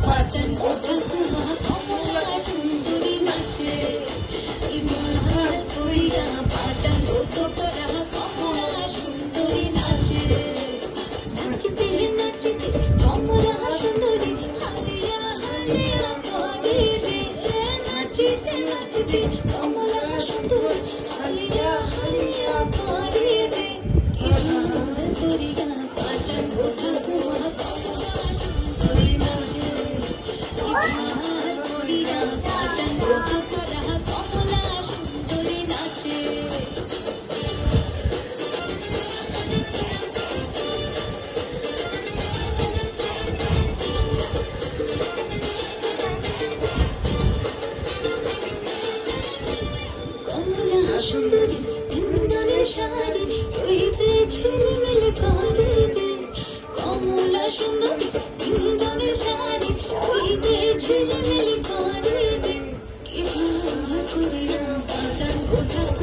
পাচন ওঠার কুমা কমলা সুন্দরী নাচে ইমার করিয়া পাচন ওঠরা কমলা সুন্দরী নাচে নাচতে নাচতে কমলা সুন্দরী হালিয়া হালিয়া করে রে নাচতে নাচতে কমলা সুন্দরী হালিয়া হালিয়া করে রে ইমার করিয়া পাচন ওঠার কুমা কমলা সুন্দরী নাচে পাচন ওঠরা কমলা সুন্দরী নাচে কমলা সুন্দরী ইন্দ্রের শাড়ি হইতে ঝিলমিল করে রে কমলা সুন্দরী ইন্দ্রের শাড়ি হইতে ঝিলমিল করে রে কি ভার করিয়া পাচন ওঠা